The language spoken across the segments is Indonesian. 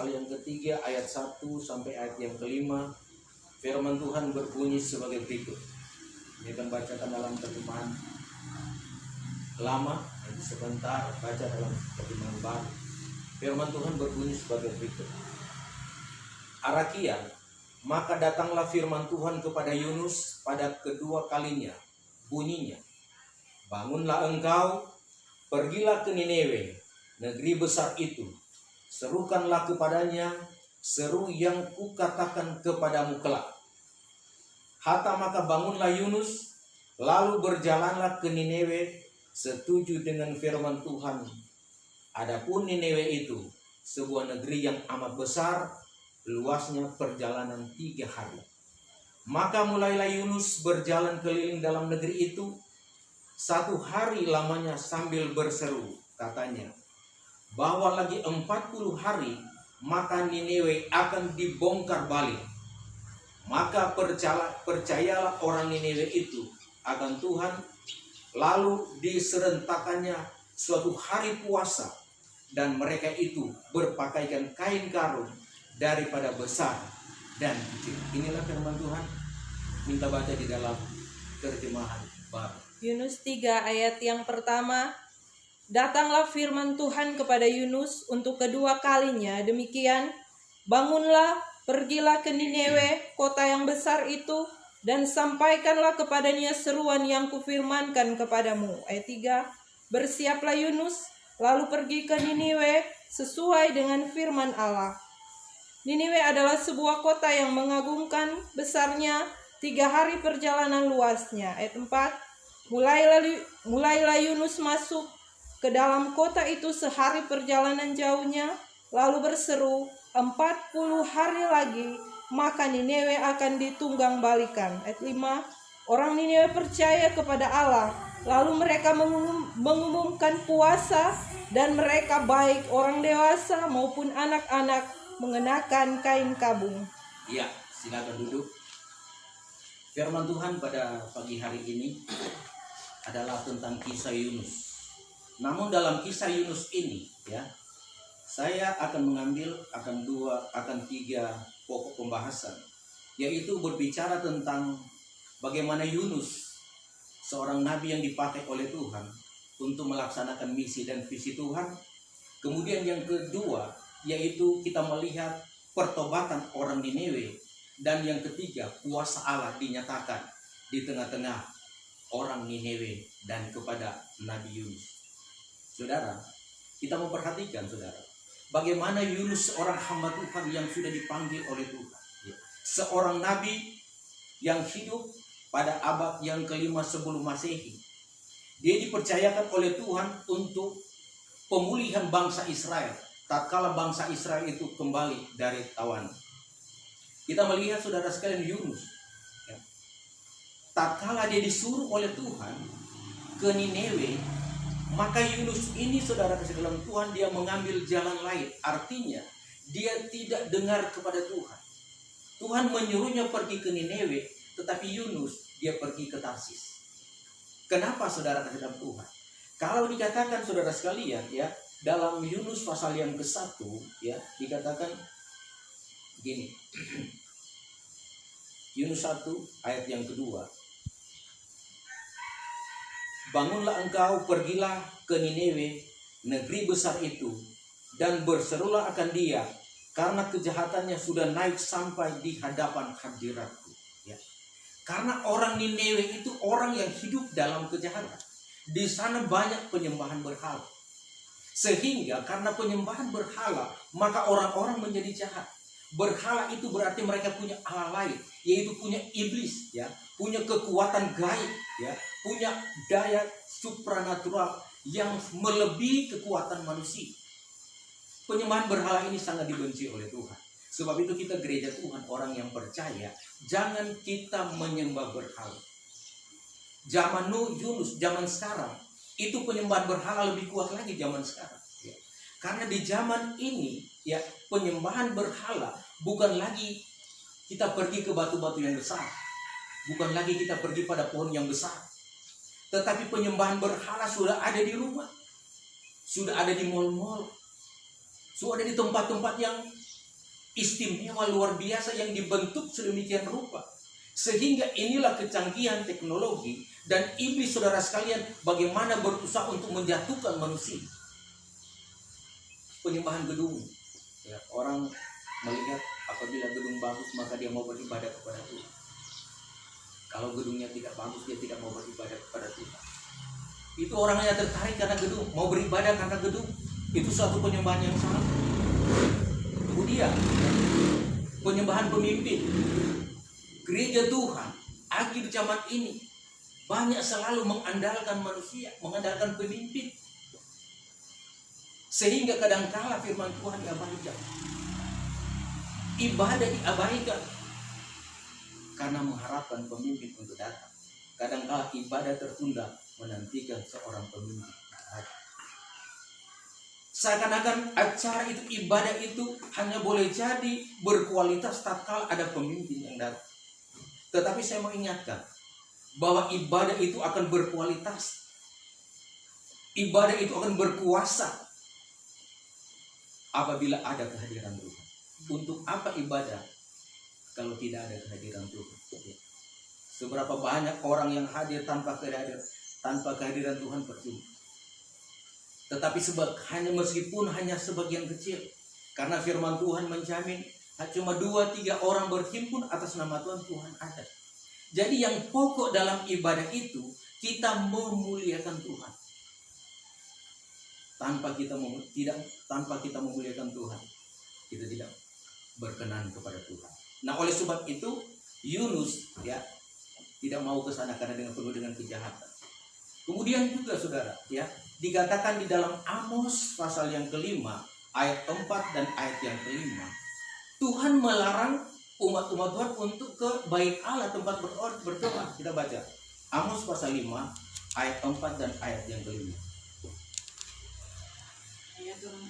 pasal yang ketiga ayat 1 sampai ayat yang kelima. Firman Tuhan berbunyi sebagai berikut. Ini akan bacakan dalam terjemahan lama, nanti sebentar baca dalam terjemahan baru. Firman Tuhan berbunyi sebagai berikut. Arakia, maka datanglah firman Tuhan kepada Yunus pada kedua kalinya. Bunyinya, bangunlah engkau, pergilah ke Niniwe, negeri besar itu. Serukanlah kepadanya seru yang kukatakan kepadamu kelak. Hatta maka bangunlah Yunus, lalu berjalanlah ke Niniwe setuju dengan firman Tuhan. Adapun Niniwe itu sebuah negeri yang amat besar, luasnya perjalanan 3 hari. Maka mulailah Yunus berjalan keliling dalam negeri itu 1 hari lamanya sambil berseru, katanya, bahwa lagi 40 hari maka Niniwe akan dibongkar balik. Maka percayalah orang Niniwe itu akan Tuhan, lalu diserentakannya suatu hari puasa, dan mereka itu berpakaikan kain karung daripada besar dan kecil. Inilah firman Tuhan. Minta baca di dalam terjemahan baru. Yunus 3 ayat yang pertama. Datanglah firman Tuhan kepada Yunus untuk kedua kalinya, demikian, bangunlah, pergilah ke Niniwe, kota yang besar itu, dan sampaikanlah kepadanya seruan yang kufirmankan kepadamu. Ayat 3, bersiaplah Yunus, lalu pergi ke Niniwe sesuai dengan firman Allah. Niniwe adalah sebuah kota yang mengagumkan, besarnya 3 hari perjalanan luasnya. Ayat 4, mulailah Yunus masuk ke dalam kota itu sehari perjalanan jauhnya, lalu berseru, 40 hari lagi, maka Niniwe akan ditunggang balikan. Ayat 5, orang Niniwe percaya kepada Allah, lalu mereka mengumumkan puasa, dan mereka baik orang dewasa maupun anak-anak mengenakan kain kabung. Ya, silakan duduk. Firman Tuhan pada pagi hari ini adalah tentang kisah Yunus. Namun dalam kisah Yunus ini, ya, saya akan mengambil akan 3 pokok pembahasan, yaitu berbicara tentang bagaimana Yunus, seorang nabi yang dipakai oleh Tuhan untuk melaksanakan misi dan visi Tuhan. Kemudian yang kedua, yaitu kita melihat pertobatan orang Niniwe, dan yang ketiga, kuasa Allah dinyatakan di tengah-tengah orang Niniwe dan kepada Nabi Yunus. Saudara, kita memperhatikan, saudara, bagaimana Yunus seorang hamba Tuhan yang sudah dipanggil oleh Tuhan, seorang nabi yang hidup pada abad yang kelima sebelum Masehi. Dia dipercayakan oleh Tuhan untuk pemulihan bangsa Israel tatkala bangsa Israel itu kembali dari tawanan. Kita melihat, saudara sekalian, Yunus, ya, tatkala dia disuruh oleh Tuhan ke Niniwe, maka Yunus ini, saudara kasih dalam Tuhan, dia mengambil jalan lain. Artinya dia tidak dengar kepada Tuhan. Tuhan menyuruhnya pergi ke Niniwe, tetapi Yunus dia pergi ke Tarsis. Kenapa, saudara kasih dalam Tuhan? Kalau dikatakan, saudara sekalian, ya, dalam Yunus pasal yang ke-1, ya, dikatakan gini. Yunus 1 ayat yang kedua. Bangunlah engkau, pergilah ke Niniwe, negeri besar itu, dan berserulah akan dia, karena kejahatannya sudah naik sampai di hadapan hadiratku. Ya. Karena orang Niniwe itu orang yang hidup dalam kejahatan. Di sana banyak penyembahan berhala. Sehingga karena penyembahan berhala, maka orang-orang menjadi jahat. Berhala itu berarti mereka punya Allah lain, yaitu punya iblis, ya, punya kekuatan gaib, ya, punya daya supranatural yang melebihi kekuatan manusia. Penyembahan berhala ini sangat dibenci oleh Tuhan. Sebab itu kita gereja Tuhan, orang yang percaya, jangan kita menyembah berhala. Zaman Yunus, zaman sekarang, itu penyembahan berhala lebih kuat lagi zaman sekarang. Ya. Karena di zaman ini, ya, penyembahan berhala bukan lagi kita pergi ke batu-batu yang besar, bukan lagi kita pergi pada pohon yang besar, tetapi penyembahan berhala sudah ada di rumah, sudah ada di mal-mal, sudah ada di tempat-tempat yang istimewa luar biasa yang dibentuk sedemikian rupa. Sehingga inilah kecanggihan teknologi dan iblis, saudara sekalian, bagaimana berusaha untuk menjatuhkan manusia. Penyembahan gedung. Ya, orang melihat apabila gedung bagus maka dia mau beribadah kepada Tuhan. Kalau gedungnya tidak bagus dia tidak mau beribadah kepada Tuhan. Itu orangnya tertarik karena gedung, mau beribadah karena gedung. Itu suatu penyembahan yang salah. Kemudian penyembahan pemimpin. Gereja Tuhan akhir zaman ini banyak selalu mengandalkan manusia, mengandalkan pemimpin. Sehingga kadangkala firman Tuhan diabaikan. Ibadah diabaikan karena mengharapkan pemimpin untuk datang. Kadangkala ibadah tertunda menantikan seorang pemimpin. Seakan-akan acara itu, ibadah itu hanya boleh jadi berkualitas tatkala ada pemimpin yang datang. Tetapi saya mau ingatkan bahwa ibadah itu akan berkualitas. Ibadah itu akan berkuasa apabila ada kehadiran Tuhan. Untuk apa ibadah kalau tidak ada kehadiran Tuhan? Seberapa banyak orang yang hadir tanpa kehadiran Tuhan percuma. Tetapi meskipun hanya sebagian kecil, karena firman Tuhan menjamin cuma 2-3 orang berhimpun atas nama Tuhan, Tuhan ada. Jadi yang pokok dalam ibadah itu kita memuliakan Tuhan. Tanpa kita memuliakan Tuhan, kita tidak berkenan kepada Tuhan. Nah, oleh sebab itu Yunus ya tidak mau ke sana karena penuh dengan kejahatan. Kemudian juga saudara ya, dikatakan di dalam Amos pasal yang kelima ayat 4 dan ayat yang kelima, Tuhan melarang umat-umat Tuhan untuk ke bait Allah, tempat berdoa. Kita baca Amos pasal 5 ayat 4 dan ayat yang kelima. Ayat 4,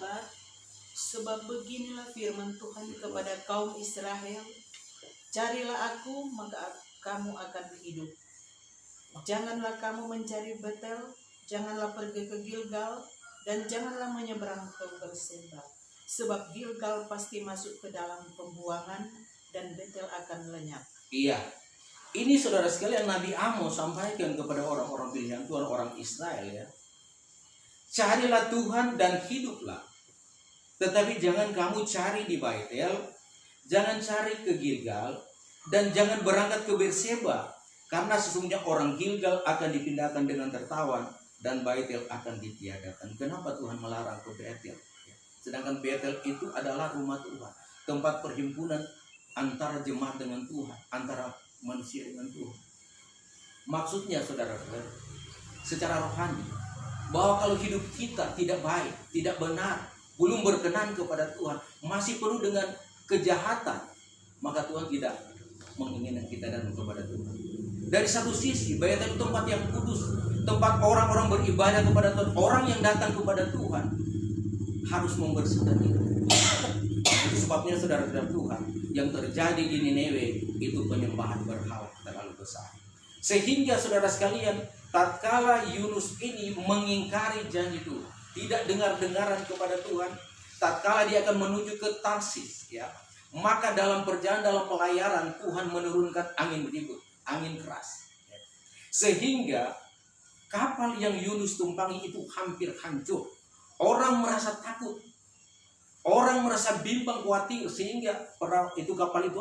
sebab beginilah firman Tuhan kepada kaum Israel, carilah aku maka kamu akan hidup. Janganlah kamu mencari Betel, janganlah pergi ke Gilgal, dan janganlah menyeberang ke Berseba. Sebab Gilgal pasti masuk ke dalam pembuangan dan Betel akan lenyap. Iya, ini saudara sekalian Nabi Amos sampaikan kepada orang-orang pilihan Tuhan, orang Israel ya. Carilah Tuhan dan hiduplah. Tetapi jangan kamu cari di Betel, jangan cari ke Gilgal, dan jangan berangkat ke Berseba. Karena sesungguhnya orang Gilgal akan dipindahkan dengan tertawan dan Betel akan ditiadakan. Kenapa Tuhan melarang ke Betel? Sedangkan Betel itu adalah rumah Tuhan, tempat perhimpunan antara jemaat dengan Tuhan, antara manusia dengan Tuhan. Maksudnya saudara-saudara, secara rohani, bahwa kalau hidup kita tidak baik, tidak benar, belum berkenan kepada Tuhan, masih penuh dengan kejahatan, maka Tuhan tidak menginginkan kita datang kepada Tuhan. Dari satu sisi, Betel itu tempat yang kudus, tempat orang-orang beribadah kepada Tuhan. Orang yang datang kepada Tuhan harus membersihkan diri. Itu sebabnya saudara-saudara Tuhan, yang terjadi di Niniwe itu penyembahan berhala terlalu besar. Sehingga saudara sekalian, tatkala Yunus ini mengingkari janji Tuhan, tidak dengar-dengaran kepada Tuhan, tatkala dia akan menuju ke Tarsis ya, maka dalam perjalanan, dalam pelayaran, Tuhan menurunkan angin ribut, angin keras, sehingga kapal yang Yunus tumpangi itu hampir hancur. Orang merasa takut, orang merasa bimbang, khawatir, sehingga kapal itu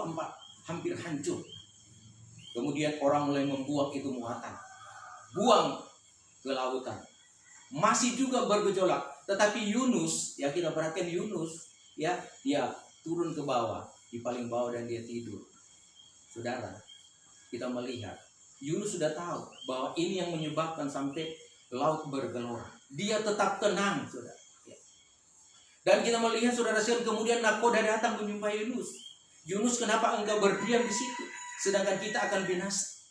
hampir hancur. Kemudian orang mulai membuang itu muatan, buang ke lautan, masih juga bergejolak. Tetapi Yunus, ya kita perhatikan Yunus, ya dia turun ke bawah, di paling bawah, dan dia tidur. Saudara, kita melihat Yunus sudah tahu bahwa ini yang menyebabkan sampai laut bergelora. Dia tetap tenang, saudara. Dan kita melihat saudara sekalian, kemudian nakoda datang menjumpai Yunus. Yunus, kenapa engkau berdiam di situ, sedangkan kita akan binasa?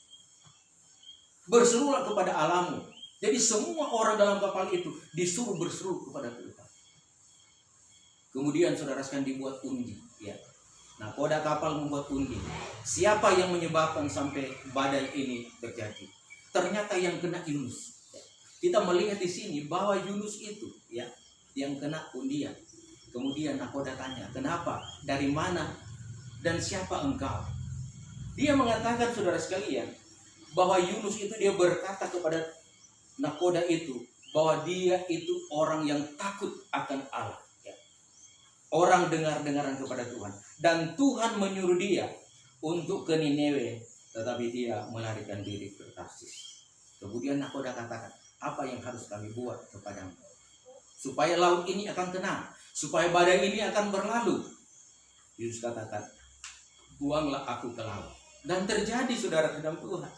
Berserulah kepada Allahmu. Jadi semua orang dalam kapal itu disuruh berseru kepada Tuhan. Kemudian saudara sekalian dibuat undi, ya. Nakoda kapal membuat undi. Siapa yang menyebabkan sampai badai ini terjadi? Ternyata yang kena Yunus. Kita melihat di sini bahwa Yunus itu ya yang kena undian. Kemudian nakoda tanya, kenapa? Dari mana? Dan siapa engkau? Dia mengatakan, saudara sekalian, bahwa Yunus itu dia berkata kepada nakoda itu, bahwa dia itu orang yang takut akan Allah. Ya. Orang dengar-dengaran kepada Tuhan. Dan Tuhan menyuruh dia untuk ke Niniwe, tetapi dia melarikan diri ke Tarsis. Kemudian nakoda katakan, apa yang harus kami buat kepadamu? Supaya laut ini akan tenang, supaya badai ini akan berlalu. Yunus katakan, buanglah aku ke laut. Dan terjadi, saudara dalam Tuhan.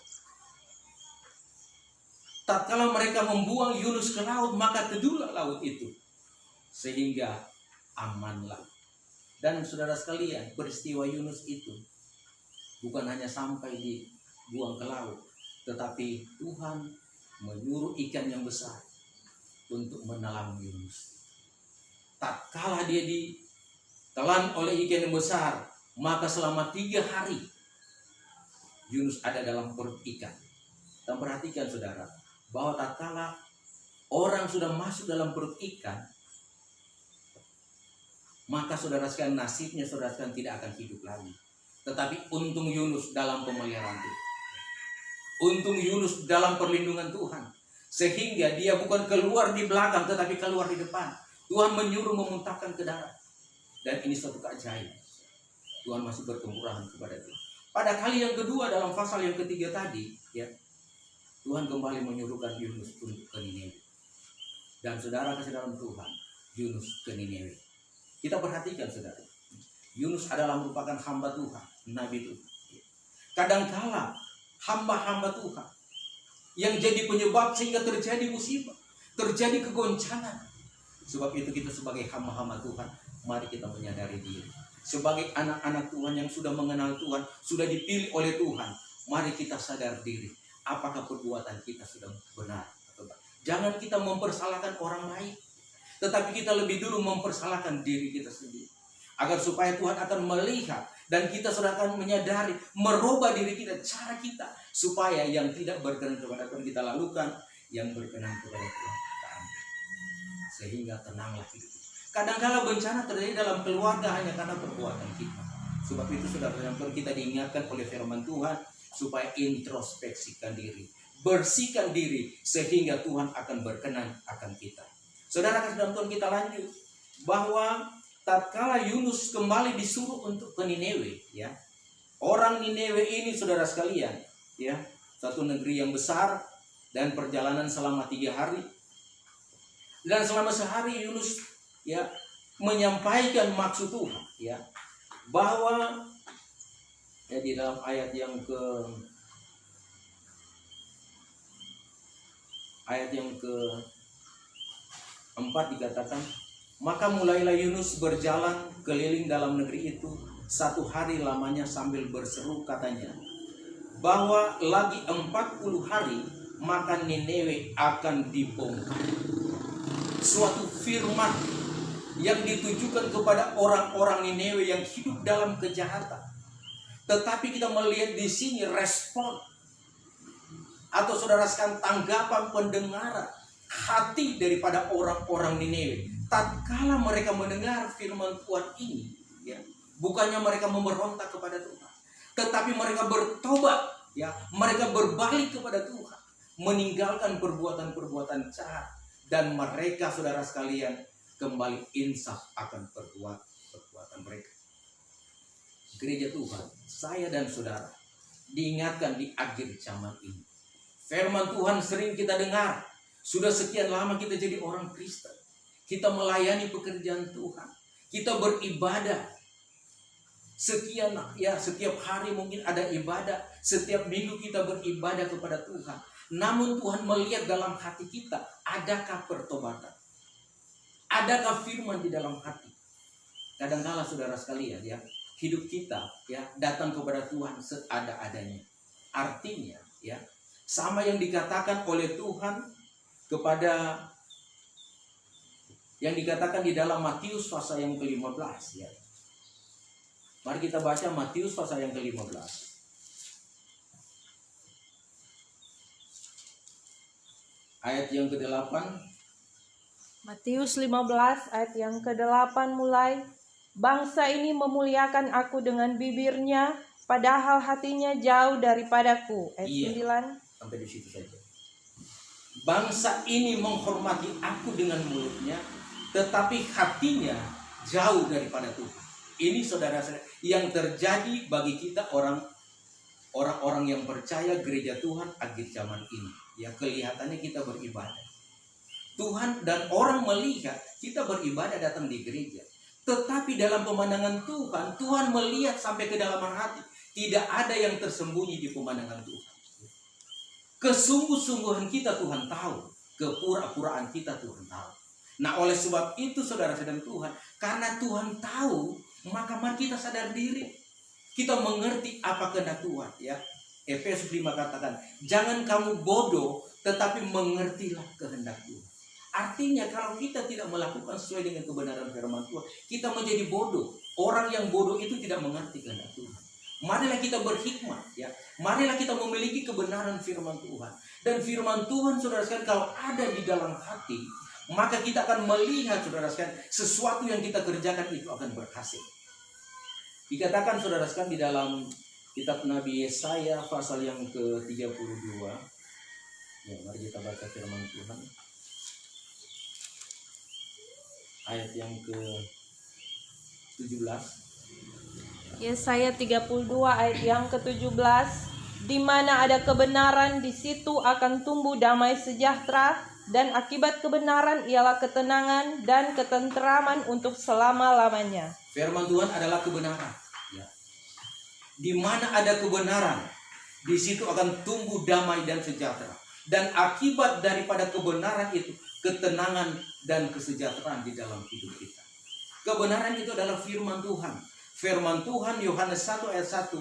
Tatkala mereka membuang Yunus ke laut, maka teduhlah laut itu. Sehingga amanlah. Dan saudara sekalian, peristiwa Yunus itu bukan hanya sampai dibuang ke laut, tetapi Tuhan menyuruh ikan yang besar untuk menelan Yunus. Tatkala dia ditelan oleh ikan yang besar, maka selama 3 hari Yunus ada dalam perut ikan. Dan perhatikan saudara, bahwa tatkala orang sudah masuk dalam perut ikan, maka saudara sekalian nasibnya saudara sekalian tidak akan hidup lagi. Tetapi untung Yunus dalam pemeliharaan Tuhan. Untung Yunus dalam perlindungan Tuhan. Sehingga dia bukan keluar di belakang, tetapi keluar di depan. Tuhan menyuruh memuntahkan ke darat. Dan ini suatu keajaiban. Tuhan masih berkemurahan kepada dia. Pada kali yang kedua dalam pasal yang ketiga tadi, ya, Tuhan kembali menyuruhkan Yunus untuk ke Niniwe. Dan saudara kasih dalam Tuhan, Yunus ke Niniwe. Kita perhatikan saudara, Yunus adalah merupakan hamba Tuhan, nabi Tuhan. Kadangkala hamba-hamba Tuhan yang jadi penyebab sehingga terjadi musibah, terjadi kegoncangan. Sebab itu kita sebagai hamba-hamba Tuhan, mari kita menyadari diri. Sebagai anak-anak Tuhan yang sudah mengenal Tuhan, sudah dipilih oleh Tuhan, mari kita sadar diri. Apakah perbuatan kita sudah benar atau tidak? Jangan kita mempersalahkan orang lain, tetapi kita lebih dulu mempersalahkan diri kita sendiri. Agar supaya Tuhan akan melihat dan kita sudah akan menyadari, merubah diri kita, cara kita, supaya yang tidak berkenan kepada Tuhan kita lakukan, yang berkenan kepada Tuhan kita ambil. Sehingga tenanglah hidup kita. Kadang-kala bencana terjadi dalam keluarga hanya karena perbuatan kita. Sebab itu saudara-saudara kita diingatkan oleh firman Tuhan supaya introspeksikan diri, bersihkan diri sehingga Tuhan akan berkenan akan kita. Saudara kasih dalam Tuhan, kita lanjut bahwa tatkala Yunus kembali disuruh untuk ke Niniwe, ya. Orang Niniwe ini saudara sekalian, ya, satu negeri yang besar dan perjalanan selama 3 hari. Dan selama sehari Yunus, ya, menyampaikan maksud Tuhan, ya, bahwa ya di dalam ayat yang ke-4 dikatakan, maka mulailah Yunus berjalan keliling dalam negeri itu 1 hari lamanya sambil berseru katanya, bahwa lagi 40 hari maka Niniwe akan dibongkar. Suatu firman yang ditujukan kepada orang-orang Niniwe yang hidup dalam kejahatan. Tetapi kita melihat di sini respon atau saudara sekalian tanggapan pendengaran hati daripada orang-orang Niniwe. Tatkala mereka mendengar firman Tuhan ini, ya, bukannya mereka memberontak kepada Tuhan, tetapi mereka bertobat, ya, mereka berbalik kepada Tuhan, meninggalkan perbuatan-perbuatan jahat, dan mereka saudara sekalian kembali insaf akan perbuatan mereka. Gereja Tuhan, saya dan saudara diingatkan di akhir zaman ini. Firman Tuhan sering kita dengar. Sudah sekian lama kita jadi orang Kristen. Kita melayani pekerjaan Tuhan. Kita beribadah. Setiap hari mungkin ada ibadah. Setiap minggu kita beribadah kepada Tuhan. Namun Tuhan melihat dalam hati kita, adakah pertobatan? Adakah firman di dalam hati? Kadang-kala saudara sekalian, ya, hidup kita, ya, datang kepada Tuhan seada-adanya. Artinya, ya, sama yang dikatakan oleh Tuhan kepada yang dikatakan di dalam Matius pasal yang ke-15, ya. Mari kita baca Matius pasal yang ke-15. Ayat yang ke-8. Matius 15 ayat yang ke-8 mulai. Bangsa ini memuliakan aku dengan bibirnya, padahal hatinya jauh daripadaku. Ayat Iya. 9. Sampai di situ saja. Bangsa ini menghormati aku dengan mulutnya, tetapi hatinya jauh daripada Tuhan. Ini saudara-saudara yang terjadi bagi kita orang-orang yang percaya gereja Tuhan akhir zaman ini. Ya, kelihatannya kita beribadah. Tuhan dan orang melihat kita beribadah datang di gereja. Tetapi dalam pemandangan Tuhan, Tuhan melihat sampai ke dalam hati. Tidak ada yang tersembunyi di pemandangan Tuhan. Kesungguh-sungguhan kita Tuhan tahu. Kepura-puraan kita Tuhan tahu. Nah, oleh sebab itu saudara-saudara Tuhan, karena Tuhan tahu, maka mari kita sadar diri. Kita mengerti apa kehendak Tuhan, ya. Efesus 5 katakan, jangan kamu bodoh, tetapi mengertilah kehendak Tuhan. Artinya kalau kita tidak melakukan sesuai dengan kebenaran firman Tuhan, kita menjadi bodoh. Orang yang bodoh itu tidak mengerti kehendak Tuhan. Marilah kita berhikmat, ya. Marilah kita memiliki kebenaran firman Tuhan. Dan firman Tuhan, saudara sekalian, kalau ada di dalam hati, maka kita akan melihat, saudara sekalian, sesuatu yang kita kerjakan itu akan berhasil. Dikatakan, saudara sekalian, di dalam kitab Nabi Yesaya pasal yang ke-32. Ya, mari kita baca firman Tuhan. Ayat yang ke-17. Yesaya 32 ayat yang ke-17. Di mana ada kebenaran, di situ akan tumbuh damai sejahtera, dan akibat kebenaran ialah ketenangan dan ketenteraman untuk selama-lamanya. Firman Tuhan adalah kebenaran. Ya. Di mana ada kebenaran, di situ akan tumbuh damai dan sejahtera. Dan akibat daripada kebenaran itu, ketenangan dan kesejahteraan di dalam hidup kita. Kebenaran itu adalah firman Tuhan. Firman Tuhan, Yohanes 1 ayat 1,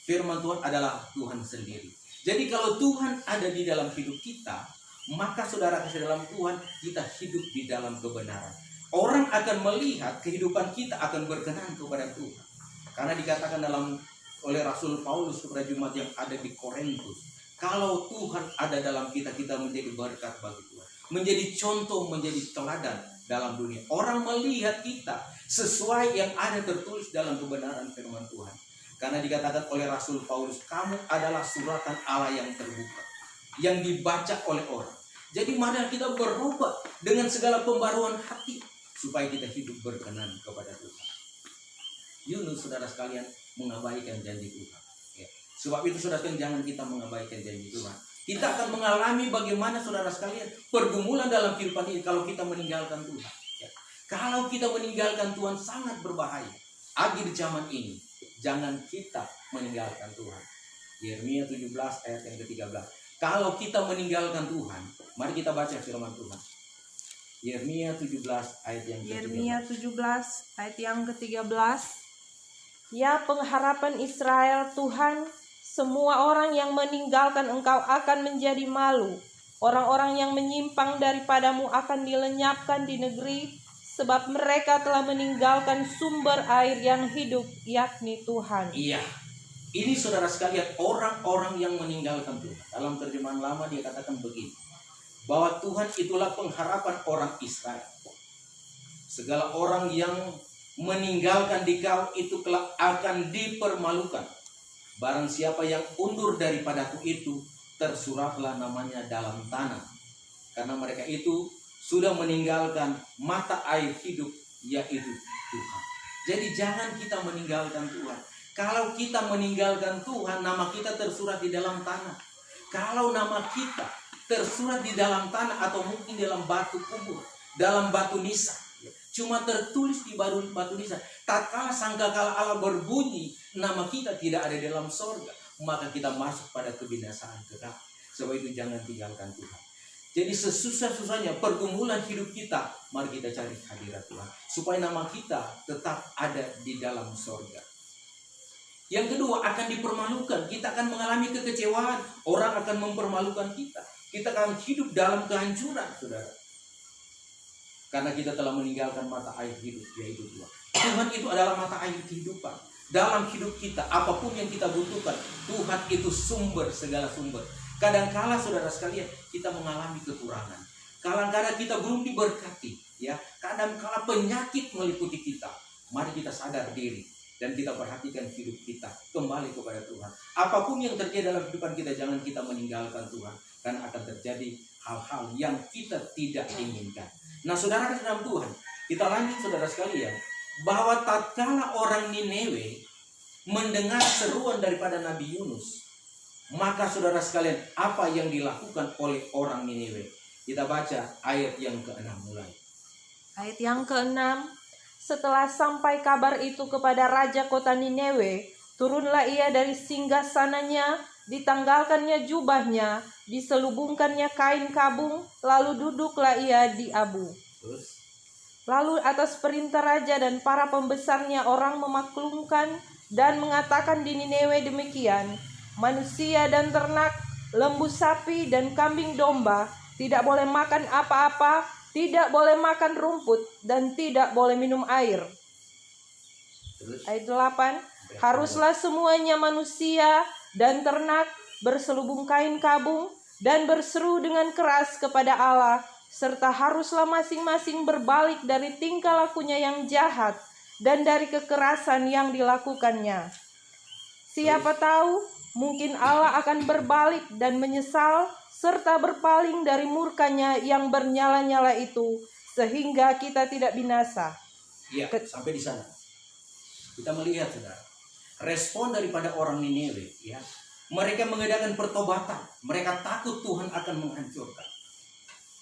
firman Tuhan adalah Tuhan sendiri. Jadi kalau Tuhan ada di dalam hidup kita, maka saudara kasih dalam Tuhan, kita hidup di dalam kebenaran. Orang akan melihat kehidupan kita akan berkenan kepada Tuhan. Karena dikatakan oleh Rasul Paulus kepada jemaat yang ada di Korintus, kalau Tuhan ada dalam kita, kita menjadi berkat bagi Tuhan. Menjadi contoh, menjadi teladan dalam dunia. Orang melihat kita sesuai yang ada tertulis dalam kebenaran firman Tuhan. Karena dikatakan oleh Rasul Paulus, kamu adalah suratan Allah yang terbuka, yang dibaca oleh orang. Jadi mari kita berubah dengan segala pembaruan hati, supaya kita hidup berkenan kepada Tuhan. Yunus, saudara sekalian, mengabaikan janji Tuhan. Ya. Sebab itu saudara sekalian, jangan kita mengabaikan janji Tuhan. Kita akan mengalami bagaimana saudara sekalian pergumulan dalam kehidupan ini kalau kita meninggalkan Tuhan. Ya. Kalau kita meninggalkan Tuhan sangat berbahaya. Akhir zaman ini, jangan kita meninggalkan Tuhan. Yeremia 17 ayat yang ke-13. Kalau kita meninggalkan Tuhan, mari kita baca firman Tuhan. Yeremia 17 ayat yang ke-13. Yeremia 17 ayat yang ke-13. Ya pengharapan Israel, Tuhan, semua orang yang meninggalkan Engkau akan menjadi malu. Orang-orang yang menyimpang daripadamu akan dilenyapkan di negeri, sebab mereka telah meninggalkan sumber air yang hidup, yakni Tuhan. Iya, ini saudara sekalian, orang-orang yang meninggalkan Tuhan. Dalam terjemahan lama dia katakan begini, bahwa Tuhan itulah pengharapan orang Israel. Segala orang yang meninggalkan dikau itu kelak akan dipermalukan. Barang siapa yang undur daripadaku itu, tersuratlah namanya dalam tanah. Karena mereka itu sudah meninggalkan mata air hidup, yaitu Tuhan. Jadi jangan kita meninggalkan Tuhan. Kalau kita meninggalkan Tuhan, nama kita tersurat di dalam tanah. Kalau nama kita tersurat di dalam tanah atau mungkin dalam batu kubur, dalam batu nisan, cuma tertulis di batu nisan. Tatkala sangkakala Allah berbunyi, nama kita tidak ada dalam sorga, maka kita masuk pada kebinasaan kekal. Sebab itu jangan tinggalkan Tuhan. Jadi sesusah-susahnya pergumulan hidup kita, mari kita cari hadirat Tuhan, supaya nama kita tetap ada di dalam sorga. Yang kedua, akan dipermalukan. Kita akan mengalami kekecewaan. Orang akan mempermalukan kita. Kita akan hidup dalam kehancuran, saudara. Karena kita telah meninggalkan mata air hidup, yaitu Tuhan. Tuhan itu adalah mata air kehidupan. Dalam hidup kita, apapun yang kita butuhkan, Tuhan itu sumber segala sumber. Kadangkala saudara sekalian, kita mengalami kekurangan. kadang-kadang kita belum diberkati, ya, kadang-kala penyakit meliputi kita, mari kita sadar diri dan kita perhatikan hidup kita kembali kepada Tuhan. Apapun yang terjadi dalam kehidupan kita, jangan kita meninggalkan Tuhan, karena akan terjadi hal-hal yang kita tidak inginkan. Nah, saudara dalam Tuhan, kita lanjut saudara sekalian, bahwa tatkala orang Niniwe mendengar seruan daripada Nabi Yunus, maka saudara sekalian, apa yang dilakukan oleh orang Niniwe? Kita baca ayat yang ke-6 mulai. Ayat yang ke-6. Setelah sampai kabar itu kepada raja kota Niniwe, turunlah ia dari singgasananya, ditanggalkannya jubahnya, diselubungkannya kain kabung, lalu duduklah ia di abu. Terus, Lalu atas perintah raja dan para pembesarnya orang memaklumkan dan mengatakan di Niniwe demikian, manusia dan ternak, lembu sapi dan kambing domba tidak boleh makan apa-apa, tidak boleh makan rumput, dan tidak boleh minum air. terus. Ayat 8. Haruslah semuanya manusia dan ternak berselubung kain kabung dan berseru dengan keras kepada Allah, serta haruslah masing-masing berbalik dari tingkah lakunya yang jahat dan dari kekerasan yang dilakukannya. Siapa tahu, mungkin Allah akan berbalik dan menyesal serta berpaling dari murkanya yang bernyala-nyala itu, sehingga kita tidak binasa. Ya, sampai di sana. Kita melihat, saudara, respon daripada orang Niniwe, ya. Mereka mengadakan pertobatan. Mereka takut Tuhan akan menghancurkan.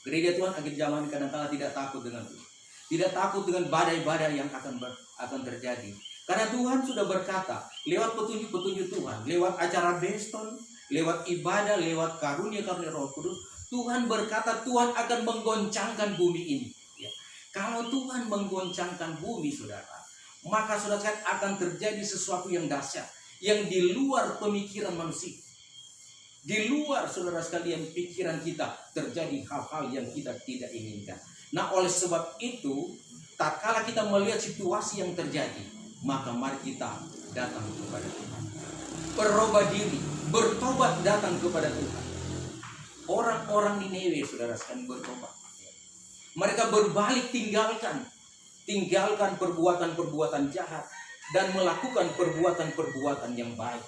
Gereja Tuhan akhir zaman kadang-kala tidak takut dengan Tuhan. Tidak takut dengan badai-badai yang akan terjadi. Karena Tuhan sudah berkata, lewat petunjuk-petunjuk Tuhan, lewat acara Beston, lewat ibadah, lewat karunia-karunia Roh Kudus, Tuhan berkata Tuhan akan menggoncangkan bumi ini. Ya. Kalau Tuhan menggoncangkan bumi, saudara, maka saudara akan terjadi sesuatu yang dahsyat, yang di luar pemikiran manusia. Di luar saudara sekalian pikiran kita terjadi hal-hal yang kita tidak inginkan. Nah, oleh sebab itu, tak kala kita melihat situasi yang terjadi, maka mari kita datang kepada Tuhan. Berubah diri, bertobat datang kepada Tuhan. Orang-orang Niniwe saudara sekalian bertobat. Mereka berbalik tinggalkan perbuatan-perbuatan jahat dan melakukan perbuatan-perbuatan yang baik.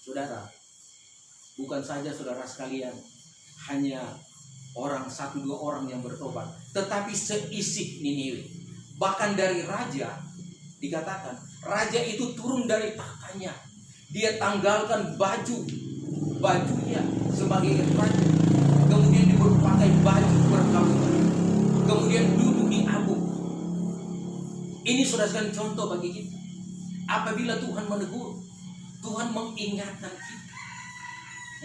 Saudara, bukan saja saudara sekalian hanya orang 1-2 orang yang bertobat, tetapi seisi Niniwe. Bahkan dari raja dikatakan, raja itu turun dari tahtanya. Dia tanggalkan bajunya sebagai raja. Kemudian dia berpakai baju perkawinan. Kemudian duduk di abu. Ini saudara sekalian contoh bagi kita. Apabila Tuhan menegur, Tuhan mengingatkan kita,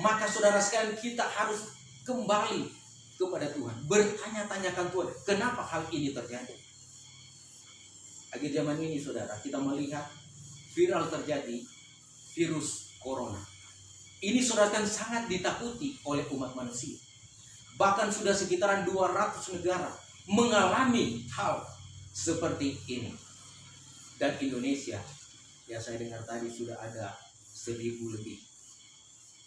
maka saudara sekalian kita harus kembali kepada Tuhan, bertanya-tanyakan Tuhan, kenapa hal ini terjadi? Akhir zaman ini saudara, kita melihat viral terjadi virus corona. Ini saudara kan sangat ditakuti oleh umat manusia. Bahkan sudah sekitaran 200 negara mengalami hal seperti ini. Dan Indonesia, ya saya dengar tadi sudah ada 1.000 lebih.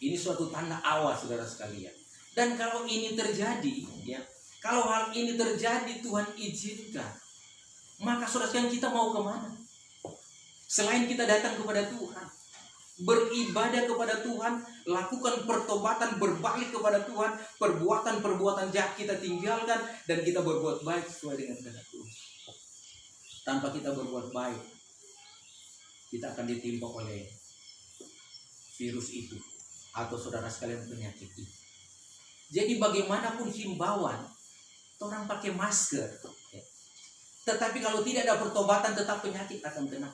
Ini suatu tanda awal saudara sekalian. Dan kalau ini terjadi, ya, kalau hal ini terjadi Tuhan izinkan, maka saudara sekalian kita mau kemana? Selain kita datang kepada Tuhan, beribadah kepada Tuhan, lakukan pertobatan, berbalik kepada Tuhan, perbuatan-perbuatan jahat kita tinggalkan, dan kita berbuat baik sesuai dengan kehendak Tuhan. Tanpa kita berbuat baik, kita akan ditimpa oleh virus itu atau saudara sekalian penyakit itu. Jadi bagaimanapun himbauan, orang pakai masker, ya. Tetapi kalau tidak ada pertobatan, tetap penyakit akan kena.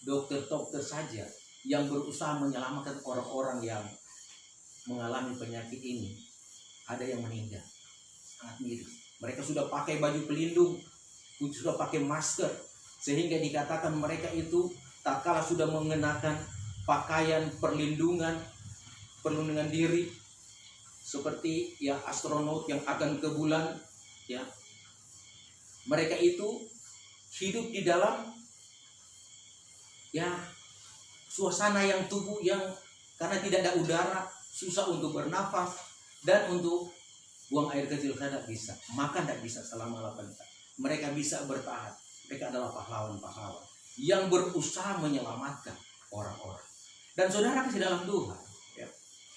Dokter-dokter saja yang berusaha menyelamatkan orang-orang yang mengalami penyakit ini, ada yang meninggal. Sangat miris. Mereka sudah pakai baju pelindung, sudah pakai masker, sehingga dikatakan mereka itu tak kalah sudah mengenakan pakaian perlindungan diri, seperti ya astronot yang akan ke bulan, ya. Mereka itu hidup di dalam ya suasana yang tubuh yang karena tidak ada udara, susah untuk bernafas dan untuk buang air kecil saja tidak bisa, makan tidak bisa selama 8 tahun. Mereka bisa bertahan. Mereka adalah pahlawan-pahlawan yang berusaha menyelamatkan orang-orang. Dan saudara kasih dalam Tuhan, ya,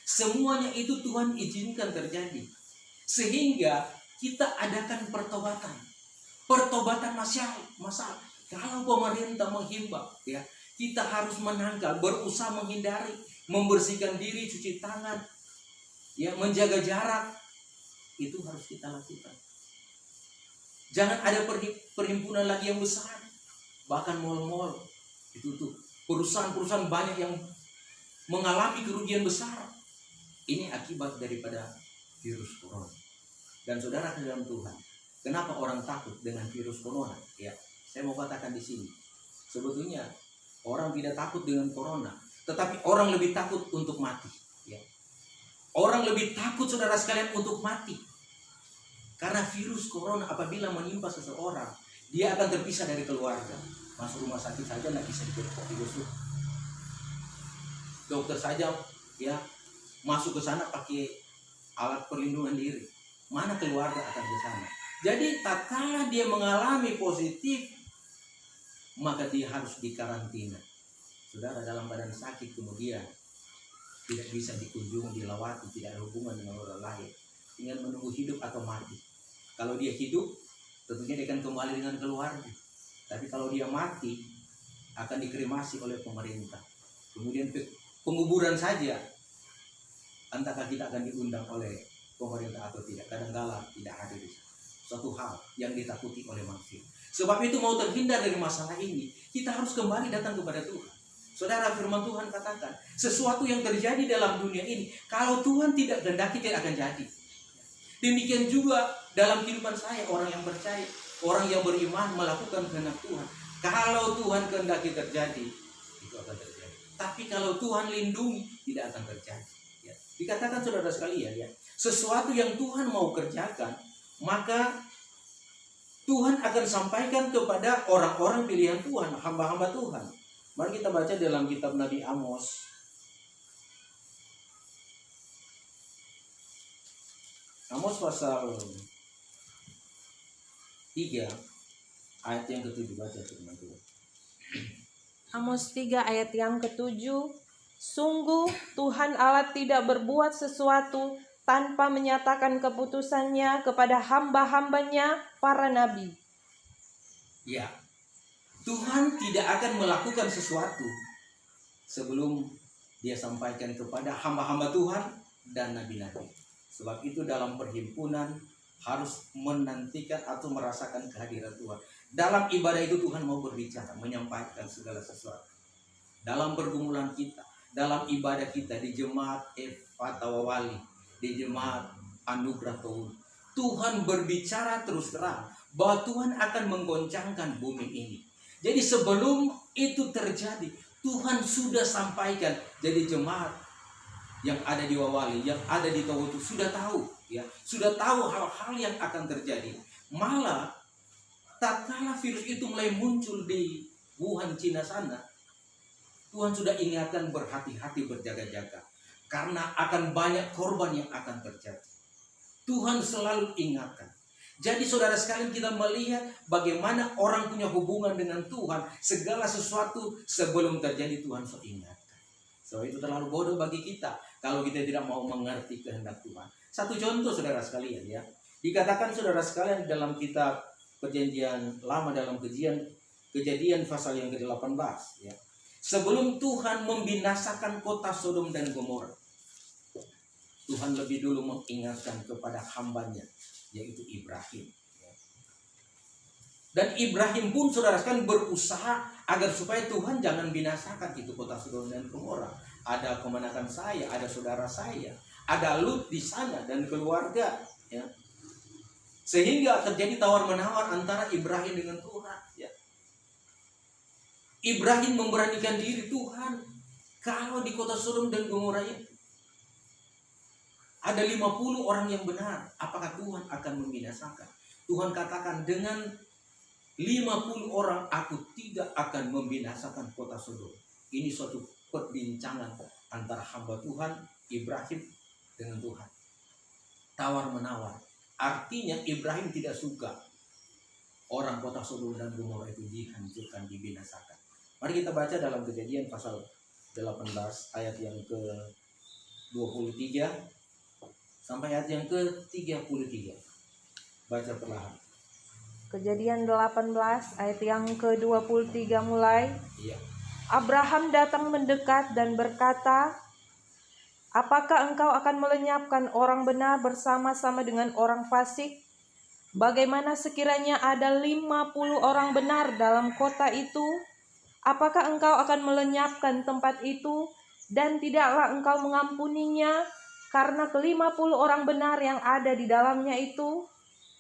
semuanya itu Tuhan izinkan terjadi, sehingga kita adakan pertobatan masalah. Kalau pemerintah menghimbau, ya, kita harus menangkal, berusaha menghindari, membersihkan diri, cuci tangan, ya, menjaga jarak, itu harus kita lakukan. Jangan ada perhimpunan lagi yang besar, bahkan mal-mal ditutup. Perusahaan-perusahaan banyak yang mengalami kerugian besar. Ini akibat daripada virus corona. Dan saudara ke dalam Tuhan, kenapa orang takut dengan virus corona? Ya, saya mau katakan di sini, sebetulnya orang tidak takut dengan corona, tetapi orang lebih takut untuk mati. Ya. Orang lebih takut, saudara sekalian, untuk mati. Karena virus corona apabila menimpa seseorang, dia akan terpisah dari keluarga. Masuk rumah sakit saja tidak bisa digosok. Dokter saja, ya, masuk ke sana pakai alat perlindungan diri. Mana keluarga akan ke sana? Jadi tatkala dia mengalami positif, maka dia harus dikarantina. Saudara dalam badan sakit kemudian tidak bisa dikunjungi, dilawati, tidak ada hubungan dengan orang lain. Tinggal menunggu hidup atau mati. Kalau dia hidup, tentunya dia akan kembali dengan keluarga. Tapi kalau dia mati, akan dikremasi oleh pemerintah. Kemudian penguburan saja, entahkah kita akan diundang oleh pemerintah atau tidak. Kadang-kala tidak hadir di sana. Suatu hal yang ditakuti oleh manusia. Sebab itu mau terhindar dari masalah ini, kita harus kembali datang kepada Tuhan. Saudara, firman Tuhan katakan, sesuatu yang terjadi dalam dunia ini, kalau Tuhan tidak kehendaki, tidak akan jadi. Demikian juga dalam kehidupan saya, orang yang percaya, orang yang beriman melakukan kehendak Tuhan. Kalau Tuhan kehendaki terjadi, itu akan terjadi. Tapi kalau Tuhan lindungi, tidak akan terjadi. Ya. Dikatakan saudara sekalian, ya, sesuatu yang Tuhan mau kerjakan, maka Tuhan akan sampaikan kepada orang-orang pilihan Tuhan, hamba-hamba Tuhan. Mari kita baca dalam kitab Nabi Amos. Amos pasal 3 ayat yang ke-7, baca firman Tuhan. Amos 3 ayat yang ke-7. Sungguh Tuhan Allah tidak berbuat sesuatu tanpa menyatakan keputusannya kepada hamba-hambanya para nabi. Ya, Tuhan tidak akan melakukan sesuatu sebelum dia sampaikan kepada hamba-hamba Tuhan dan nabi-nabi. Sebab itu dalam perhimpunan harus menantikan atau merasakan kehadiran Tuhan. Dalam ibadah itu Tuhan mau berbicara, menyampaikan segala sesuatu. Dalam pergumulan kita, dalam ibadah kita di jemaat Fatawawali, di jemaat Anugerah Tuhan, Tuhan berbicara terus terang bahwa Tuhan akan menggoncangkan bumi ini. Jadi sebelum itu terjadi, Tuhan sudah sampaikan. Jadi jemaat yang ada di Wawali, yang ada di Towo itu sudah tahu, ya, sudah tahu hal-hal yang akan terjadi. Malah tatkala virus itu mulai muncul di Wuhan, Cina sana, Tuhan sudah ingatkan berhati-hati, berjaga-jaga, karena akan banyak korban yang akan terjadi. Tuhan selalu ingatkan. Jadi saudara sekalian, kita melihat bagaimana orang punya hubungan dengan Tuhan. Segala sesuatu sebelum terjadi Tuhan sudah ingatkan. So itu terlalu bodoh bagi kita kalau kita tidak mau mengerti kehendak Tuhan. Satu contoh saudara sekalian, ya. Dikatakan saudara sekalian dalam kitab Perjanjian Lama dalam Kejadian pasal yang ke-18, ya. Sebelum Tuhan membinasakan kota Sodom dan Gomora, Tuhan lebih dulu mengingatkan kepada hambanya, yaitu Ibrahim. Dan Ibrahim pun saudara sekalian berusaha agar supaya Tuhan jangan binasakan itu kota Sodom dan Gomora. Ada kemenakan saya, ada saudara saya, ada Lut di sana dan keluarga, ya. Sehingga terjadi tawar-menawar antara Ibrahim dengan Tuhan, ya. Ibrahim memberanikan diri, Tuhan, kalau di kota Sodom dan Gomora itu ada 50 orang yang benar, apakah Tuhan akan membinasakan? Tuhan katakan, dengan 50 orang aku tidak akan membinasakan kota Sodom. Ini suatu perbincangan antara hamba Tuhan Ibrahim dengan Tuhan. tawar-menawar. Artinya Ibrahim tidak suka orang kota Sodom dan Gomora itu dihancurkan, dibinasakan. Mari kita baca dalam Kejadian pasal 18 ayat yang ke-23 sampai ayat yang ke-33. Baca perlahan. Kejadian 18 ayat yang ke-23 mulai. Iya. Abraham datang mendekat dan berkata, "Apakah engkau akan melenyapkan orang benar bersama-sama dengan orang fasik? Bagaimana sekiranya ada 50 orang benar dalam kota itu? Apakah engkau akan melenyapkan tempat itu dan tidaklah engkau mengampuninya karena ke-50 orang benar yang ada di dalamnya itu?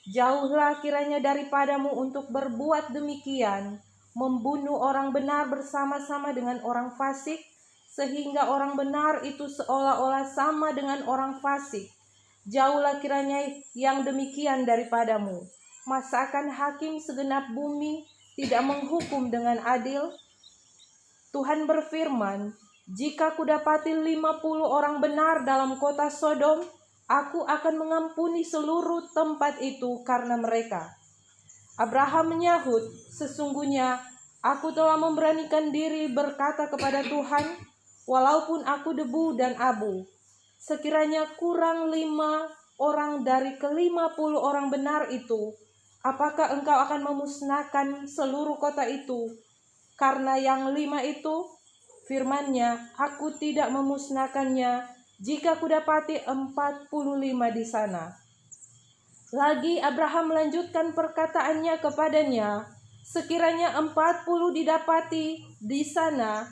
Jauhlah kiranya daripadamu untuk berbuat demikian, membunuh orang benar bersama-sama dengan orang fasik, sehingga orang benar itu seolah-olah sama dengan orang fasik. Jauhlah kiranya yang demikian daripadamu. Masakan hakim segenap bumi tidak menghukum dengan adil?" Tuhan berfirman, "Jika kudapati 50 orang benar dalam kota Sodom, aku akan mengampuni seluruh tempat itu karena mereka." Abraham menyahut, "Sesungguhnya aku telah memberanikan diri berkata kepada Tuhan, walaupun aku debu dan abu, sekiranya kurang 5 orang dari ke-50 orang benar itu, apakah engkau akan memusnahkan seluruh kota itu? Karena yang 5 itu," firman-Nya, "aku tidak memusnahkannya jika kudapati 45 di sana." Lagi Abraham melanjutkan perkataannya kepadanya, "Sekiranya 40 didapati di sana,"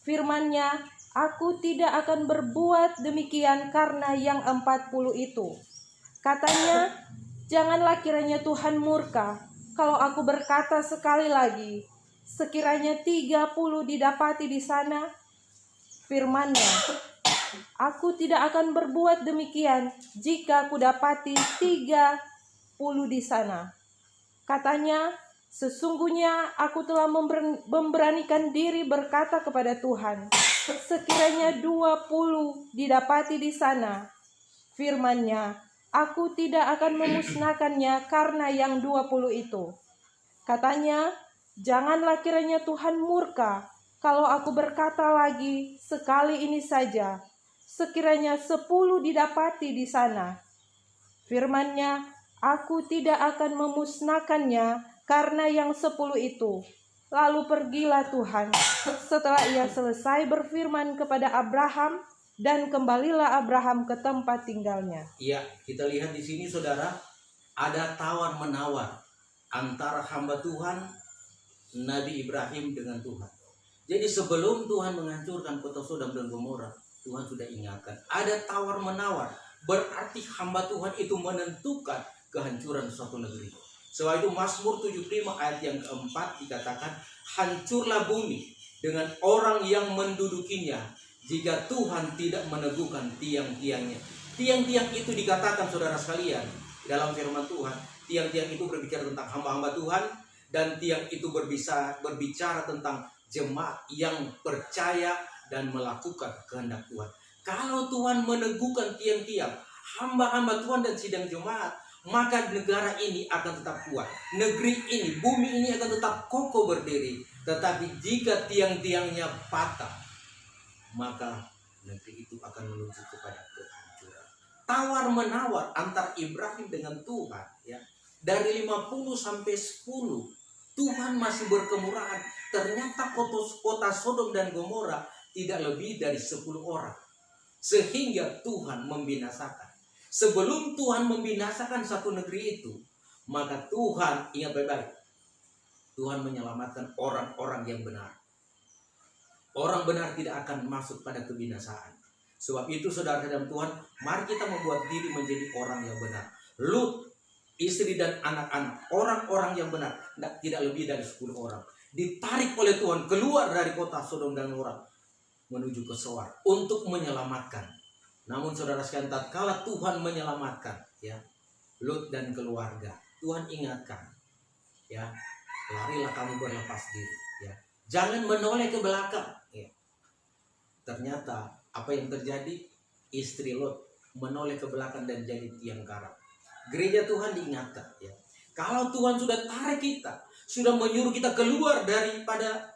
firman-Nya, "aku tidak akan berbuat demikian karena yang 40 itu." Katanya, "Janganlah kiranya Tuhan murka kalau aku berkata sekali lagi, sekiranya 30 didapati di sana," firman-Nya, "aku tidak akan berbuat demikian jika kudapati 30 di sana." Katanya, "Sesungguhnya aku telah memberanikan diri berkata kepada Tuhan, sekiranya 20 didapati di sana," firman-Nya, "aku tidak akan memusnahkannya karena yang 20 itu." Katanya, "Janganlah kiranya Tuhan murka kalau aku berkata lagi sekali ini saja, sekiranya 10 didapati di sana," firman-Nya, "aku tidak akan memusnahkannya karena yang 10 itu." Lalu pergilah Tuhan setelah ia selesai berfirman kepada Abraham, dan kembalilah Abraham ke tempat tinggalnya. Iya, kita lihat di sini saudara, ada tawar-menawar antara hamba Tuhan, Nabi Ibrahim dengan Tuhan. Jadi sebelum Tuhan menghancurkan kota Sodom dan Gomora, Tuhan sudah ingatkan. Ada tawar-menawar, berarti hamba Tuhan itu menentukan kehancuran suatu negeri. Sebab itu Mazmur 75 ayat yang keempat dikatakan, "Hancurlah bumi dengan orang yang mendudukinya, jika Tuhan tidak meneguhkan tiang-tiangnya." Tiang-tiang itu dikatakan saudara sekalian dalam firman Tuhan. Tiang-tiang itu berbicara tentang hamba-hamba Tuhan, dan tiang itu berbicara tentang jemaat yang percaya dan melakukan kehendak Tuhan. Kalau Tuhan meneguhkan tiang-tiang, hamba-hamba Tuhan dan sidang jemaat, maka negara ini akan tetap kuat. Negeri ini, bumi ini akan tetap kokoh berdiri. Tetapi jika tiang-tiangnya patah, maka negeri itu akan menuju kepada kehancuran. Tawar-menawar antar Ibrahim dengan Tuhan, ya. Dari 50 sampai 10, Tuhan masih berkemurahan. Ternyata kota Sodom dan Gomora tidak lebih dari 10 orang. Sehingga Tuhan membinasakan. Sebelum Tuhan membinasakan satu negeri itu, maka Tuhan, ingat baik-baik, Tuhan menyelamatkan orang-orang yang benar. Orang benar tidak akan masuk pada kebinasaan. Sebab itu saudara dalam Tuhan, mari kita membuat diri menjadi orang yang benar. Lut, istri dan anak-anak, orang-orang yang benar, tidak lebih dari 10 orang, ditarik oleh Tuhan keluar dari kota Sodom dan Gomora menuju ke Soar untuk menyelamatkan. Namun saudara sekalian, tatkala Tuhan menyelamatkan, ya, Lut dan keluarga, Tuhan ingatkan, ya, larilah kamu berlepas diri, ya, jangan menoleh ke belakang, ya. Ternyata apa yang terjadi? Istri Lut menoleh ke belakang dan jadi tiang karang. Gereja Tuhan diingatkan ya. Kalau Tuhan sudah tarik kita, sudah menyuruh kita keluar daripada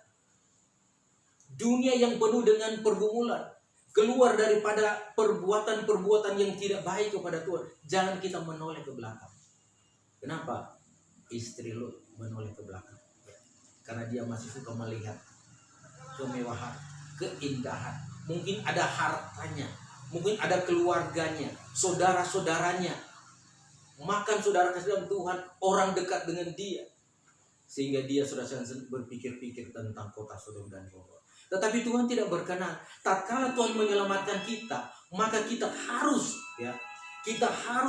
dunia yang penuh dengan pergumulan, keluar daripada perbuatan-perbuatan yang tidak baik kepada Tuhan, jangan kita menoleh ke belakang. Kenapa? Istri Lut menoleh ke belakang. Karena dia masih suka melihat kemewahan, keindahan. Mungkin ada hartanya, mungkin ada keluarganya, saudara-saudaranya. Makan saudara kasih dalam Tuhan, orang dekat dengan dia. Sehingga dia sudah berpikir-pikir tentang kota Sodom dan Gomora. Tetapi Tuhan tidak berkenan. Tatkala Tuhan menyelamatkan kita, maka kita harus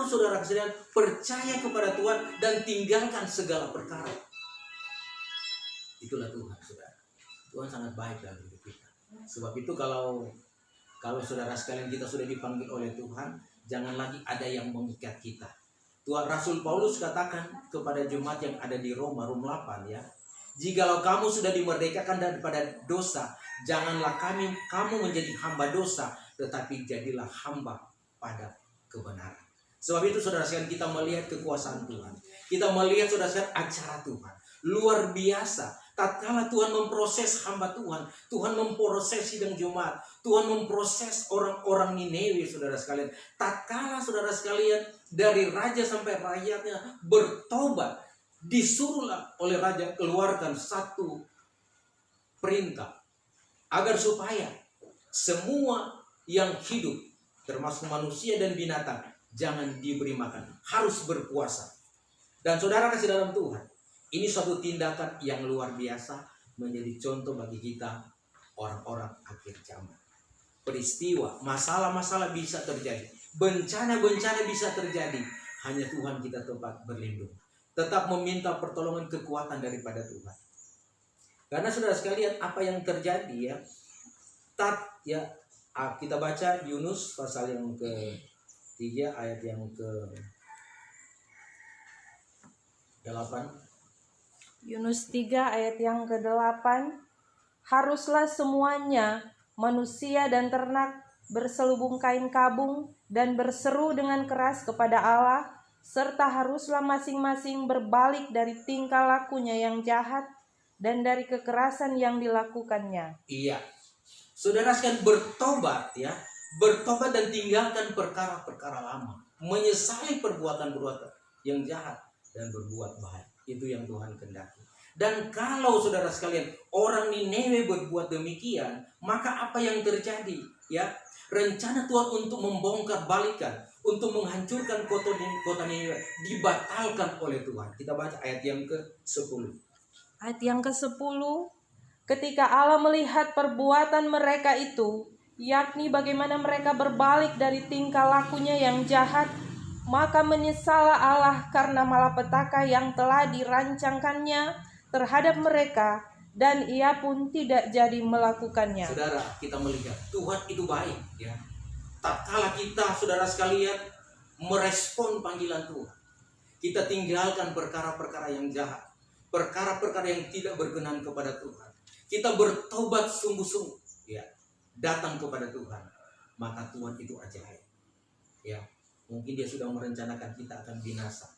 saudara sekalian percaya kepada Tuhan dan tinggalkan segala perkara. Itulah Tuhan, saudara. Tuhan sangat baik dalam hidup kita. Sebab itu kalau saudara sekalian kita sudah dipanggil oleh Tuhan, jangan lagi ada yang mengikat kita. Tuhan Rasul Paulus katakan kepada jemaat yang ada di Roma 8 ya. Jikalau kamu sudah dimerdekakan daripada dosa, janganlah kamu menjadi hamba dosa, tetapi jadilah hamba pada kebenaran. Sebab itu saudara sekalian kita melihat kekuasaan Tuhan. Kita melihat saudara sekalian acara Tuhan. Luar biasa. Tatkala Tuhan memproses hamba Tuhan, Tuhan memproses sidang jemaat, Tuhan memproses orang-orang Niniwe, saudara sekalian. Tatkala saudara sekalian dari raja sampai rakyatnya bertobat, disuruhlah oleh raja keluarkan satu perintah agar supaya semua yang hidup, termasuk manusia dan binatang, jangan diberi makan, harus berpuasa. Dan saudara kasih dalam Tuhan, ini suatu tindakan yang luar biasa, menjadi contoh bagi kita orang-orang akhir zaman. Peristiwa, masalah-masalah bisa terjadi, bencana-bencana bisa terjadi, hanya Tuhan kita tempat berlindung. Tetap meminta pertolongan kekuatan daripada Tuhan. Karena saudara sekalian, apa yang terjadi kita baca Yunus pasal yang ke-3 ayat yang ke-8. Yunus 3 ayat yang ke-8. Haruslah semuanya, manusia dan ternak, berselubung kain kabung dan berseru dengan keras kepada Allah, serta haruslah masing-masing berbalik dari tingkah lakunya yang jahat dan dari kekerasan yang dilakukannya. Iya, saudara sekalian bertobat ya, bertobat dan tinggalkan perkara-perkara lama, menyesali perbuatan-perbuatan yang jahat dan berbuat baik. Itu yang Tuhan kehendaki. Dan kalau saudara sekalian orang Niniwe berbuat demikian, maka apa yang terjadi? Ya, rencana Tuhan untuk membongkar balikan, untuk menghancurkan kota Niniwe dibatalkan oleh Tuhan. Kita baca ayat yang ke-10. Ayat yang ke-10. Ketika Allah melihat perbuatan mereka itu, yakni bagaimana mereka berbalik dari tingkah lakunya yang jahat, maka menyesallah Allah karena malapetaka yang telah dirancangkannya terhadap mereka, dan ia pun tidak jadi melakukannya. Saudara, kita melihat Tuhan itu baik ya. Tatkala kita saudara sekalian merespon panggilan Tuhan, kita tinggalkan perkara-perkara yang jahat, perkara-perkara yang tidak berkenan kepada Tuhan. Kita bertobat sungguh-sungguh ya, datang kepada Tuhan, maka Tuhan itu ajaib. Ya, mungkin dia sudah merencanakan kita akan binasa.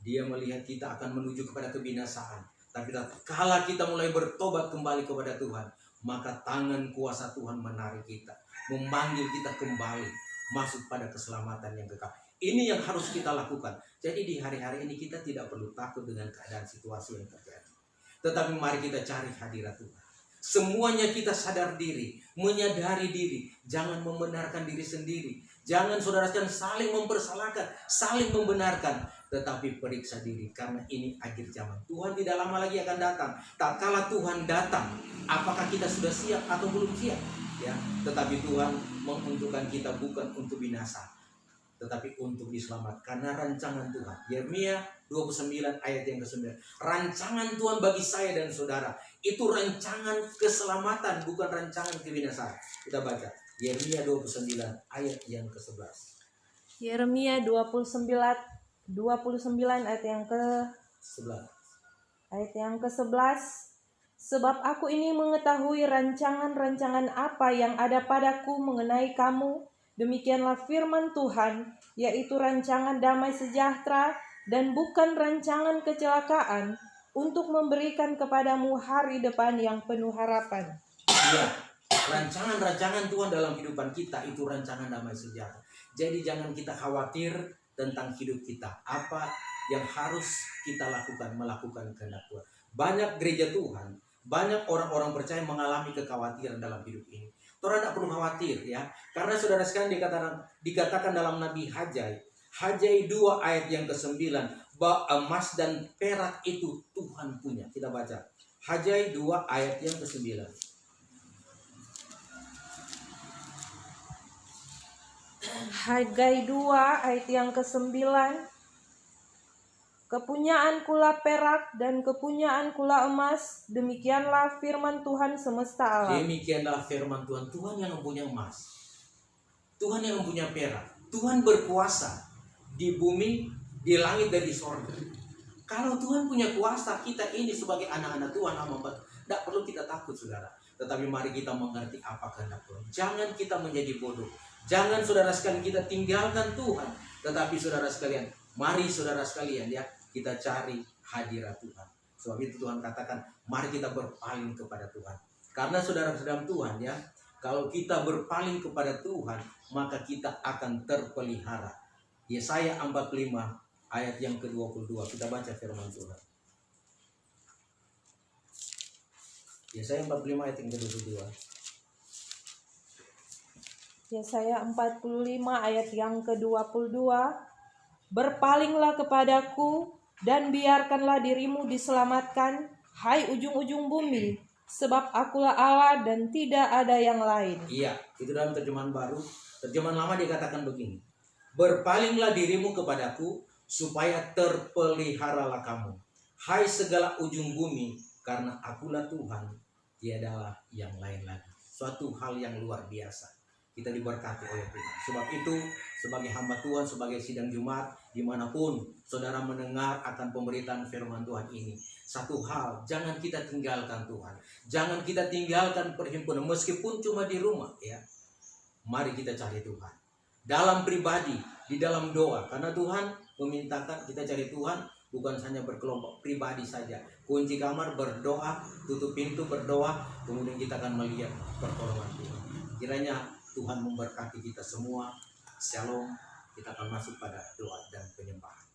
Dia melihat kita akan menuju kepada kebinasaan. Tapi kala kita mulai bertobat kembali kepada Tuhan, maka tangan kuasa Tuhan menarik kita, memanggil kita kembali masuk pada keselamatan yang kekal. Ini yang harus kita lakukan. Jadi di hari-hari ini kita tidak perlu takut dengan keadaan situasi yang terjadi. Tetapi mari kita cari hadirat Tuhan. Semuanya kita sadar diri, menyadari diri, jangan membenarkan diri sendiri. Jangan saudara sekalian saling mempersalahkan, saling membenarkan, tetapi periksa diri karena ini akhir zaman. Tuhan tidak lama lagi akan datang. Tak kala Tuhan datang, apakah kita sudah siap atau belum siap? Ya, tetapi Tuhan menguntungkan kita bukan untuk binasa, tetapi untuk diselamatkan karena rancangan Tuhan. Yeremia 29 ayat yang ke-9. Rancangan Tuhan bagi saya dan saudara itu rancangan keselamatan, bukan rancangan kebinasaan. Kita baca Yeremia 29 ayat yang ke-11. Yeremia 29 ayat yang ke-11. Ayat yang ke-11. Sebab aku ini mengetahui rancangan-rancangan apa yang ada padaku mengenai kamu, demikianlah firman Tuhan, yaitu rancangan damai sejahtera dan bukan rancangan kecelakaan, untuk memberikan kepadamu hari depan yang penuh harapan. Ya, rancangan-rancangan Tuhan dalam kehidupan kita itu rancangan damai sejahtera. Jadi jangan kita khawatir tentang hidup kita. Apa yang harus kita lakukan? Melakukan kehendak Tuhan. Banyak gereja Tuhan, banyak orang-orang percaya mengalami kekhawatiran dalam hidup ini. Saudara tidak perlu khawatir ya. Karena saudara sekalian dikatakan dalam Nabi Haggai 2 ayat yang ke-9, bahwa emas dan perak itu Tuhan punya. Kita baca Haggai 2 ayat yang ke-9. Haggai 2 ayat yang ke-9. Kepunyaankulah perak dan kepunyaankulah emas, demikianlah firman Tuhan semesta alam. Demikianlah firman Tuhan. Tuhan yang mempunyai emas, Tuhan yang mempunyai perak. Tuhan berkuasa di bumi, di langit, dan di sorga. Kalau Tuhan punya kuasa, kita ini sebagai anak-anak Tuhan, tidak perlu kita takut, saudara. Tetapi mari kita mengerti apa kehendak Tuhan. Jangan kita menjadi bodoh. Jangan saudara sekalian kita tinggalkan Tuhan. Tetapi saudara sekalian, mari saudara sekalian ya, kita cari hadirat Tuhan. Sebab itu Tuhan katakan, mari kita berpaling kepada Tuhan. Karena saudara dalam Tuhan ya, kalau kita berpaling kepada Tuhan, maka kita akan terpelihara. Yesaya 45 ayat yang ke-22. Kita baca firman Tuhan. Yesaya 45 ayat yang ke-22. Yesaya 45 ayat yang ke-22. Berpalinglah kepadaku dan biarkanlah dirimu diselamatkan, hai ujung-ujung bumi, sebab akulah Allah dan tidak ada yang lain. Iya, itu dalam terjemahan baru. Terjemahan lama dikatakan begini. Berpalinglah dirimu kepadaku, supaya terpeliharalah kamu, hai segala ujung bumi, karena akulah Tuhan, tiadalah yang lain lagi. Suatu hal yang luar biasa. Kita diberkati oleh Tuhan. Sebab itu, sebagai hamba Tuhan, sebagai sidang Jumat, dimanapun saudara mendengar akan pemberitaan firman Tuhan ini, satu hal, jangan kita tinggalkan Tuhan. Jangan kita tinggalkan perhimpunan, meskipun cuma di rumah ya. Mari kita cari Tuhan dalam pribadi, di dalam doa. Karena Tuhan memintakan kita cari Tuhan bukan hanya berkelompok, pribadi saja. Kunci kamar, berdoa, tutup pintu, berdoa, kemudian kita akan melihat pertolongan Tuhan. Kiranya Tuhan memberkati kita semua. Shalom. Kita akan masuk pada doa dan penyembahan.